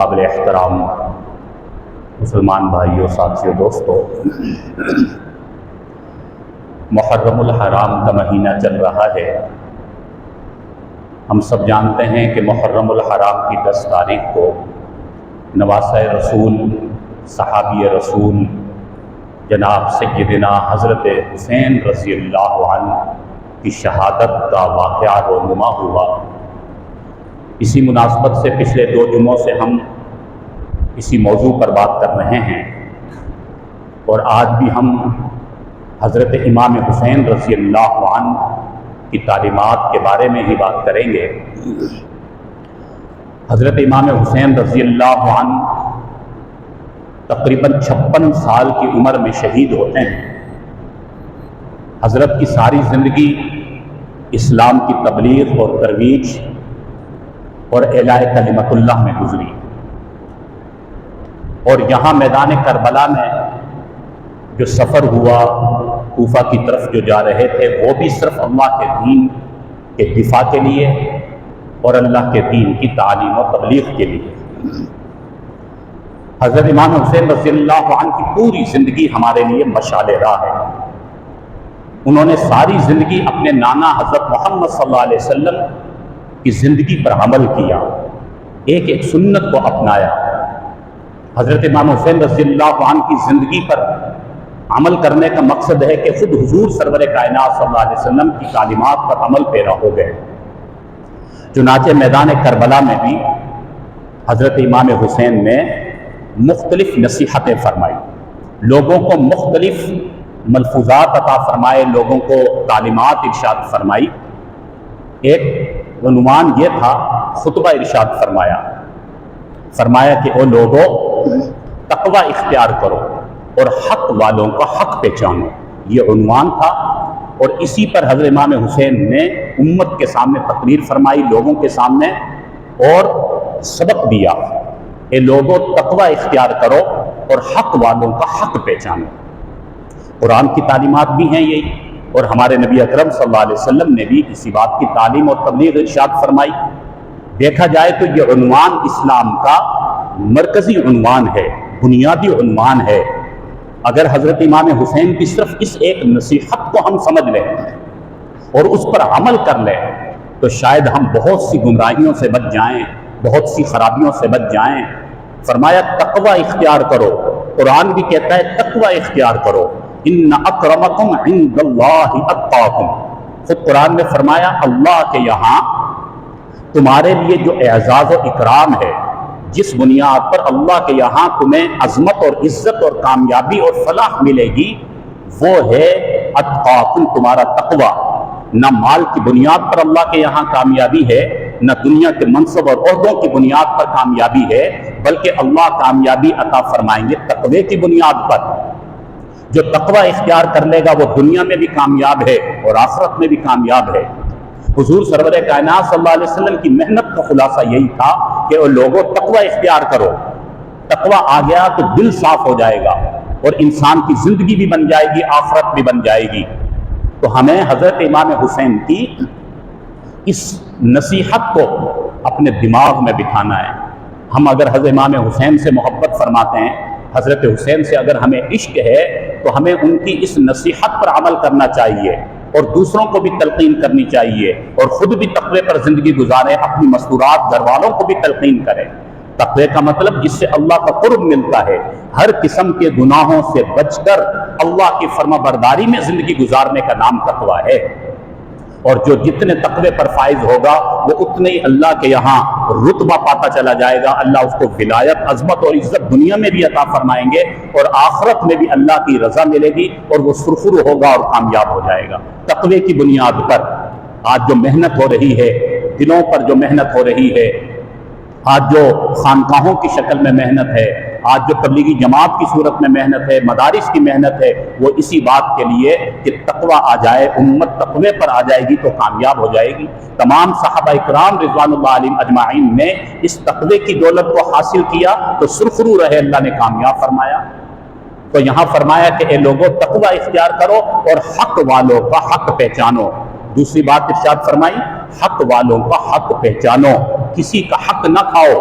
قابل احترام مسلمان بھائیوں، ساتھیوں، دوستوں، محرم الحرام کا مہینہ چل رہا ہے۔ ہم سب جانتے ہیں کہ محرم الحرام کی 10 تاریخ کو نواسہ رسول، صحابی رسول جناب سیدنا حضرت حسین رضی اللہ عنہ کی شہادت کا واقعہ رونما ہوا۔ اسی مناسبت سے پچھلے 2 جمعوں سے ہم اسی موضوع پر بات کر رہے ہیں، اور آج بھی ہم حضرت امام حسین رضی اللہ عنہ کی تعلیمات کے بارے میں ہی بات کریں گے۔ حضرت امام حسین رضی اللہ عنہ تقریباً 56 سال کی عمر میں شہید ہوتے ہیں۔ حضرت کی ساری زندگی اسلام کی تبلیغ اور ترویج اور اعلاء کلمت اللہ میں گزری، اور یہاں میدان کربلا میں جو سفر ہوا، کوفہ کی طرف جو جا رہے تھے، وہ بھی صرف اللہ کے دین کے دفاع کے لیے اور اللہ کے دین کی تعلیم و تبلیغ کے لیے۔ حضرت امام حسین رضی اللہ عنہ کی پوری زندگی ہمارے لیے مشعل راہ ہے۔ انہوں نے ساری زندگی اپنے نانا حضرت محمد صلی اللہ علیہ وسلم کی زندگی پر عمل کیا، ایک ایک سنت کو اپنایا۔ حضرت امام حسین رضی اللہ عنہ کی زندگی پر عمل کرنے کا مقصد ہے کہ خود حضور سرور کائنات صلی اللہ علیہ وسلم کی تعلیمات پر عمل پیرا ہو گئے۔ چنانچہ میدان کربلا میں بھی حضرت امام حسین نے مختلف نصیحتیں فرمائی، لوگوں کو مختلف ملفوظات عطا فرمائے، لوگوں کو تعلیمات ارشاد فرمائی۔ ایک عنوان یہ تھا، خطبہ ارشاد فرمایا کہ او لوگوں، تقوی اختیار کرو اور حق والوں کا حق پہچانو، یہ عنوان تھا۔ اور اسی پر حضرت امام حسین نے امت کے سامنے تقریر فرمائی، لوگوں کے سامنے، اور سبق دیا، اے لوگوں تقوی اختیار کرو اور حق والوں کا حق پہچانو۔ قرآن کی تعلیمات بھی ہیں یہی، اور ہمارے نبی اکرم صلی اللہ علیہ وسلم نے بھی اسی بات کی تعلیم اور تبلیغ ارشاد فرمائی۔ دیکھا جائے تو یہ عنوان اسلام کا مرکزی عنوان ہے، بنیادی عنوان ہے۔ اگر حضرت امام حسین کی صرف اس ایک نصیحت کو ہم سمجھ لیں اور اس پر عمل کر لیں تو شاید ہم بہت سی گمراہیوں سے بچ جائیں، بہت سی خرابیوں سے بچ جائیں۔ فرمایا تقوی اختیار کرو، قرآن بھی کہتا ہے تقوی اختیار کرو، ان اکرمکم عند اللہ اتقاکم۔ خود قرآن نے فرمایا اللہ کے یہاں تمہارے لیے جو اعزاز و اکرام ہے، جس بنیاد پر اللہ کے یہاں تمہیں عظمت اور عزت اور کامیابی اور فلاح ملے گی، وہ ہے اتقاکم، تمہارا تقوی۔ نہ مال کی بنیاد پر اللہ کے یہاں کامیابی ہے، نہ دنیا کے منصب اور عہدوں کی بنیاد پر کامیابی ہے، بلکہ اللہ کامیابی عطا فرمائیں گے تقوی کی بنیاد پر۔ جو تقوی اختیار کر لے گا وہ دنیا میں بھی کامیاب ہے اور آخرت میں بھی کامیاب ہے۔ حضور سرور کائنات صلی اللہ علیہ وسلم کی محنت کا خلاصہ یہی تھا کہ وہ لوگوں تقوی اختیار کرو۔ تقوی آ گیا تو دل صاف ہو جائے گا اور انسان کی زندگی بھی بن جائے گی، آخرت بھی بن جائے گی۔ تو ہمیں حضرت امام حسین کی اس نصیحت کو اپنے دماغ میں بٹھانا ہے۔ ہم اگر حضرت امام حسین سے محبت فرماتے ہیں، حضرت حسین سے اگر ہمیں عشق ہے، تو ہمیں ان کی اس نصیحت پر عمل کرنا چاہیے اور دوسروں کو بھی تلقین کرنی چاہیے، اور خود بھی تقوی پر زندگی گزاریں، اپنی مستورات گھر والوں کو بھی تلقین کریں۔ تقوی کا مطلب جس سے اللہ کا قرب ملتا ہے، ہر قسم کے گناہوں سے بچ کر اللہ کی فرما برداری میں زندگی گزارنے کا نام تقوی ہے۔ اور جو جتنے تقوی پر فائز ہوگا وہ اتنے ہی اللہ کے یہاں رتبہ پاتا چلا جائے گا، اللہ اس کو ولایت، عظمت اور عزت دنیا میں بھی عطا فرمائیں گے، اور آخرت میں بھی اللہ کی رضا ملے گی اور وہ سرخرو ہوگا اور کامیاب ہو جائے گا۔ تقوی کی بنیاد پر آج جو محنت ہو رہی ہے، دلوں پر جو محنت ہو رہی ہے، آج جو خانقاہوں کی شکل میں محنت ہے، آج جو تبلیغی جماعت کی صورت میں محنت ہے، مدارس کی محنت ہے، وہ اسی بات کے لیے کہ تقوی آ جائے، امت تقوی پر آ جائے گی تو کامیاب ہو جائے گی۔ تمام صحابہ اکرام رضوان اللہ علیہم اجمعین نے اس تقوی کی دولت کو حاصل کیا تو سرخرو رہے، اللہ نے کامیاب فرمایا۔ تو یہاں فرمایا کہ اے لوگوں تقوی اختیار کرو اور حق والوں کا حق پہچانو۔ دوسری بات ارشاد فرمائی، حق والوں کا حق پہچانو، کسی کا حق نہ کھاؤ۔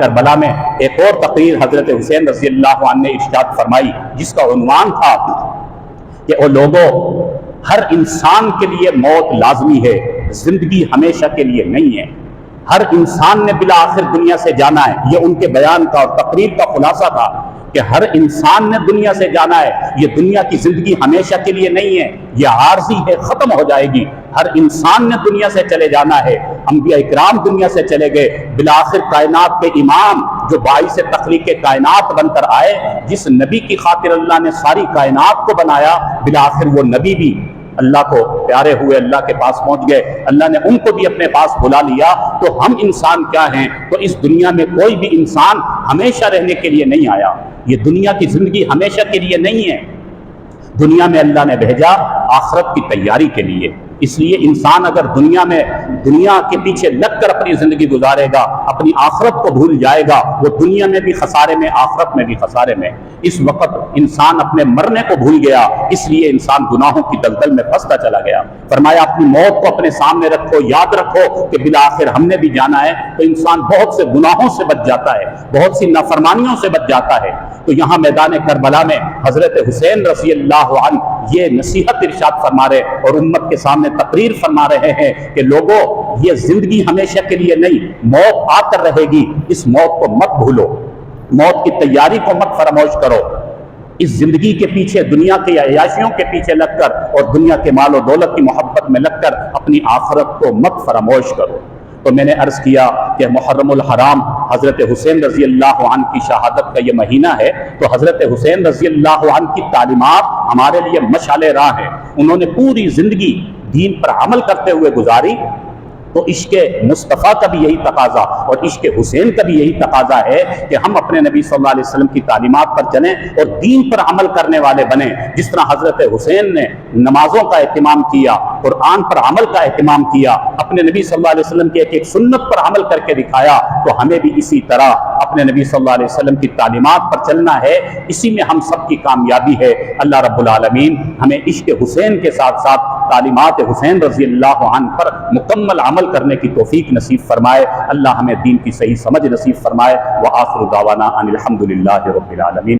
کربلا میں ایک اور تقریر حضرت حسین رضی اللہ عنہ نے ارشاد فرمائی جس کا عنوان تھا کہ او لوگوں، ہر انسان کے لیے موت لازمی ہے، زندگی ہمیشہ کے لیے نہیں ہے۔ ہر انسان نے بالآخر دنیا سے جانا ہے۔ یہ ان کے بیان کا اور تقریر کا خلاصہ تھا کہ ہر انسان نے دنیا سے جانا ہے۔ یہ دنیا کی زندگی ہمیشہ کے لیے نہیں ہے، یہ عارضی ہے، ختم ہو جائے گی۔ ہر انسان نے دنیا سے چلے جانا ہے۔ انبیاء اکرام دنیا سے چلے گئے، بالآخر کائنات کے امام جو باعث تخلیق کائنات بن کر آئے، جس نبی کی خاطر اللہ نے ساری کائنات کو بنایا، بالآخر وہ نبی بھی اللہ کو پیارے ہوئے اللہ کے پاس پہنچ گئے، اللہ نے ان کو بھی اپنے پاس بلا لیا۔ تو ہم انسان کیا ہیں؟ تو اس دنیا میں کوئی بھی انسان ہمیشہ رہنے کے لیے نہیں آیا۔ یہ دنیا کی زندگی ہمیشہ کے لیے نہیں ہے۔ دنیا میں اللہ نے بھیجا آخرت کی تیاری کے لیے۔ اس لیے انسان اگر دنیا کے پیچھے لگ کر اپنی زندگی گزارے گا، اپنی آخرت کو بھول جائے گا، وہ دنیا میں بھی خسارے میں، آخرت میں بھی خسارے میں۔ اس وقت انسان اپنے مرنے کو بھول گیا، اس لیے انسان گناہوں کی دلدل میں پھنستا چلا گیا۔ فرمایا اپنی موت کو اپنے سامنے رکھو، یاد رکھو کہ بالآخر ہم نے بھی جانا ہے۔ تو انسان بہت سے گناہوں سے بچ جاتا ہے، بہت سی نافرمانیوں سے بچ جاتا ہے۔ تو یہاں میدان کربلا میں حضرت حسین رضی اللہ عنہ یہ نصیحت ارشاد فرما رہے اور امت کے سامنے تقریر فرما رہے ہیں کہ لوگوں، یہ زندگی ہمیشہ کے لیے نہیں، موت آ کر رہے گی، اس موت کو مت بھولو، موت کی تیاری کو مت فراموش کرو۔ اس زندگی کے پیچھے، دنیا کے عیاشیوں کے پیچھے لگ کر اور دنیا کے مال و دولت کی محبت میں لگ کر اپنی آخرت کو مت فراموش کرو۔ تو میں نے عرض کیا کہ محرم الحرام حضرت حسین رضی اللہ عنہ کی شہادت کا یہ مہینہ ہے، تو حضرت حسین رضی اللہ عنہ کی تعلیمات ہمارے لیے مشعل راہ ہیں۔ انہوں نے پوری زندگی دین پر عمل کرتے ہوئے گزاری۔ تو عشق مصطفیٰ کا بھی یہی تقاضا اور عشق حسین کا بھی یہی تقاضا ہے کہ ہم اپنے نبی صلی اللہ علیہ وسلم کی تعلیمات پر چلیں اور دین پر عمل کرنے والے بنیں۔ جس طرح حضرت حسین نے نمازوں کا اہتمام کیا، قرآن پر عمل کا اہتمام کیا، اپنے نبی صلی اللہ علیہ وسلم کی ایک ایک سنت پر عمل کر کے دکھایا، تو ہمیں بھی اسی طرح اپنے نبی صلی اللہ علیہ وسلم کی تعلیمات پر چلنا ہے۔ اسی میں ہم سب کی کامیابی ہے۔ اللہ رب العالمین ہمیں عشق حسین کے ساتھ ساتھ تعلیمات حسین رضی اللہ عنہ پر مکمل عمل کرنے کی توفیق نصیب فرمائے۔ اللہ ہمیں دین کی صحیح سمجھ نصیب فرمائے۔ وآخر دعوانا ان الحمد للہ رب العالمین۔